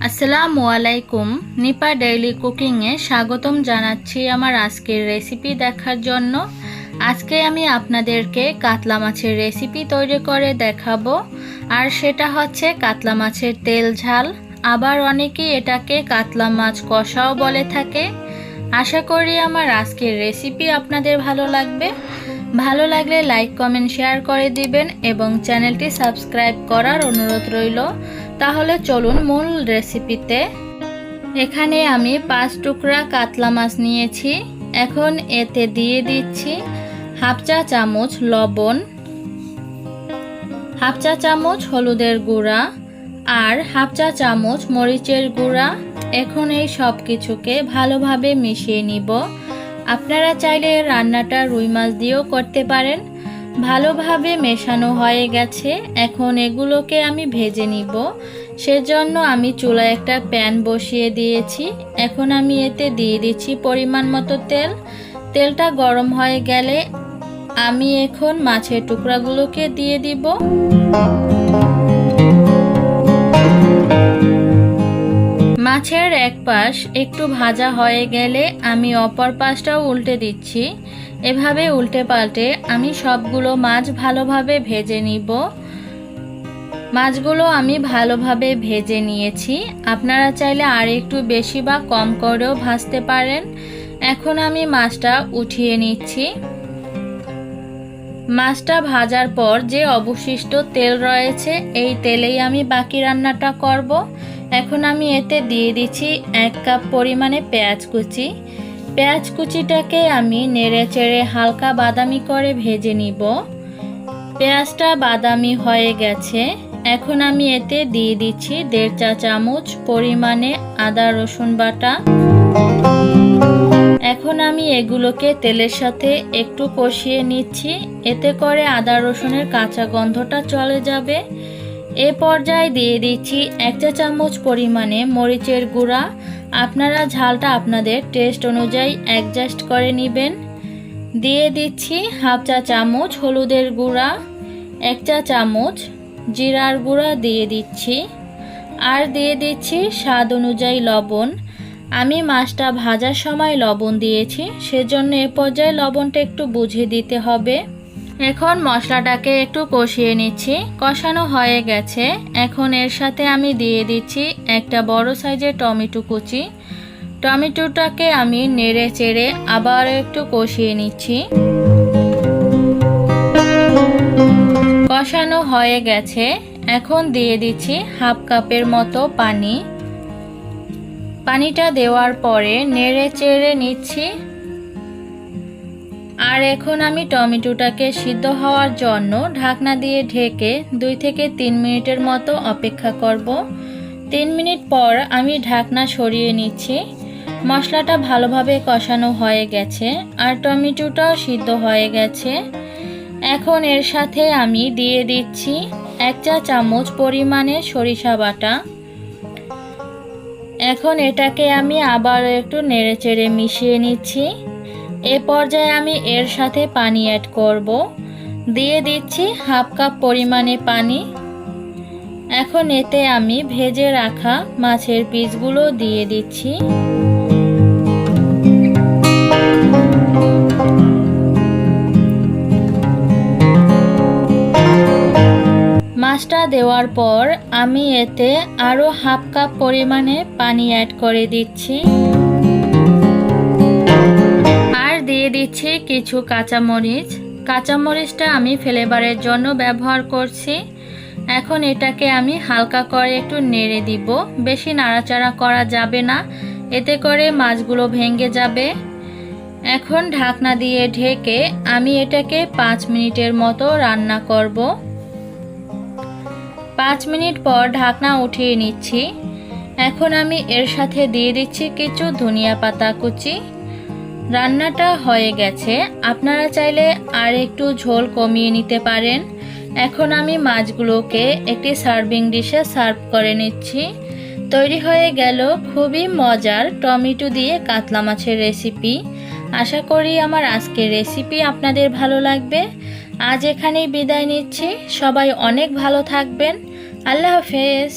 আসসালামু আলাইকুম। নিপা ডেইলি কুকিংয়ে স্বাগতম জানাচ্ছি আমার আজকের রেসিপি দেখার জন্য। আজকে আমি আপনাদেরকে কাতলা মাছের রেসিপি তৈরি করে দেখাবো, আর সেটা হচ্ছে কাতলা মাছের তেল ঝাল। আবার অনেকেই এটাকে কাতলা মাছ কষাও বলে থাকে। আশা করি আমার আজকের রেসিপি আপনাদের ভালো লাগবে। ভালো লাগলে লাইক কমেন্ট শেয়ার করে দিবেন এবং চ্যানেলটি সাবস্ক্রাইব করার অনুরোধ রইল। তাহলে চলুন মূল রেসিপিতে। এখানে আমি 5 টুকরা কাতলা মাছ নিয়েছি। এখন এতে দিয়ে দিচ্ছি হাফ চা চামচ লবণ, হাফ চা চামচ হলুদের গুঁড়া আর হাফ চা চামচ মরিচের গুঁড়া। এখন এই সব কিছুকে ভালোভাবে মিশিয়ে নিব। আপনারা চাইলে রান্নাটা রুই মাছ দিয়েও করতে পারেন। ভালোভাবে মেশানো হয়ে গেছে। এখন এগুলোকে আমি ভেজে নিব। সেজন্য আমি চুলায় একটা প্যান বসিয়ে দিয়েছি। এখন আমি এতে দিয়ে দিচ্ছি পরিমাণ মতো তেল। তেলটা গরম হয়ে গেলে আমি এখন মাছের টুকরাগুলোকে দিয়ে দিব। মাছের এক পাশ একটু ভাজা হয়ে গেলে আমি অপর পাশটাও উল্টে দিচ্ছি। এভাবে উল্টে পাল্টে আমি সবগুলো মাছ ভালোভাবে ভেজে নিব। মাছগুলো আমি ভালোভাবে ভেজে নিয়েছি। আপনারা চাইলে আর একটু বেশি বা কম করেও ভাজতে পারেন। এখন আমি মাছটা উঠিয়ে নিচ্ছি। মাছটা ভাজার পর যে অবশিষ্ট তেল রয়েছে এই তেলেই আমি বাকি রান্নাটা করব। এখন আমি এতে দিয়ে দিচ্ছি 1 কাপ পরিমাণে পেঁয়াজ কুচি। পেঁয়াজ কুচিটাকে আমি নেড়ে চেড়ে হালকা বাদামি করে ভেজে নিব। পেঁয়াজটা বাদামি হয়ে গেছে। এখন আমি এতে দিয়ে দিচ্ছি 1.5 চা চামচ পরিমাণে আদা রসুন বাটা। এখন আমি এগুলোকে তেলের সাথে একটু কষিয়ে নিচ্ছি। এতে করে আদা রসুনের কাঁচা গন্ধটা চলে যাবে। এ পর্যায়ে দিয়ে দিচ্ছি 1 চা চামচ পরিমাণে মরিচের গুঁড়া। আপনারা ঝালটা আপনাদের টেস্ট অনুযায়ী অ্যাডজাস্ট করে নেবেন। দিয়ে দিচ্ছি হাফ চা চামচ হলুদের গুঁড়া, 1 চা চামচ জিরার গুঁড়া দিয়ে দিচ্ছি, আর দিয়ে দিচ্ছি স্বাদ অনুযায়ী লবণ। আমি মাছটা ভাজার সময় লবণ দিয়েছি, সেজন্য এ পর্যায়ে লবণটা একটু বুঝে দিতে হবে। এখন মশলাটাকে একটু কষিয়ে নিচ্ছি। কষানো হয়ে গেছে। এখন এর সাথে আমি দিয়ে দিচ্ছি একটা বড় সাইজের টমেটো কুচি। টমেটোটাকে আমি নেড়ে চেড়ে আবার একটু কষিয়ে নিচ্ছি। কষানো হয়ে গেছে। এখন দিয়ে দিচ্ছি হাফ কাপের মতো পানি। পানিটা দেওয়ার পরে নেড়ে চেড়ে নিচ্ছি। আর এখন আমি টমেটোটাকে সিদ্ধ হওয়ার জন্য ঢাকনা দিয়ে ঢেকে 2 থেকে 3 মিনিটের মতো অপেক্ষা করব। 3 মিনিট পর আমি ঢাকনা সরিয়ে নিচ্ছি। মশলাটা ভালোভাবে কষানো হয়ে গেছে আর টমেটোটাও সিদ্ধ হয়ে গেছে। এখন এর সাথে আমি দিয়ে দিচ্ছি 1 চা চামচ পরিমাণে সরিষা বাটা। এখন এটাকে আমি আবার একটু নেড়েচেড়ে মিশিয়ে নিচ্ছি। এ পর্যায়ে আমি এর সাথে পানি অ্যাড করব। দিয়ে দিচ্ছি হাফ কাপ পরিমাণে পানি। এখন এতে আমি ভেজে রাখা মাছের পিসগুলো দিয়ে দিচ্ছি। মাছটা দেওয়ার পর আমি এতে আরও হাফ কাপ পরিমাণে পানি অ্যাড করে দিচ্ছি। আর দিয়ে দিচ্ছি কিছু কাঁচামরিচ। কাঁচামরিচটা আমি ফ্লেভারের জন্য ব্যবহার করছি। এখন এটাকে আমি হালকা করে একটু নেড়ে দিব। বেশি নাড়াচাড়া করা যাবে না, এতে করে মাছগুলো ভেঙে যাবে। এখন ঢাকনা দিয়ে ঢেকে আমি এটাকে 5 মিনিটের মতো রান্না করব। 5 মিনিট পর ঢাকনা উঠিয়ে নিচ্ছি। এখন আমি এর সাথে দিয়ে দিচ্ছি কিছু ধনিয়া পাতা কুচি। রান্নাটা হয়ে গেছে। আপনারা চাইলে আর একটু ঝোল কমিয়ে নিতে পারেন। এখন আমি মাছগুলোকে একটি সার্ভিং ডিশে সার্ভ করে নিচ্ছি। তৈরি হয়ে গেল খুবই মজার টমেটো দিয়ে কাতলা মাছের রেসিপি। আশা করি আমার আজকের রেসিপি আপনাদের ভালো লাগবে। আজ এখানেই বিদায় নিচ্ছি। সবাই অনেক ভালো থাকবেন। আল্লাহ হাফেজ।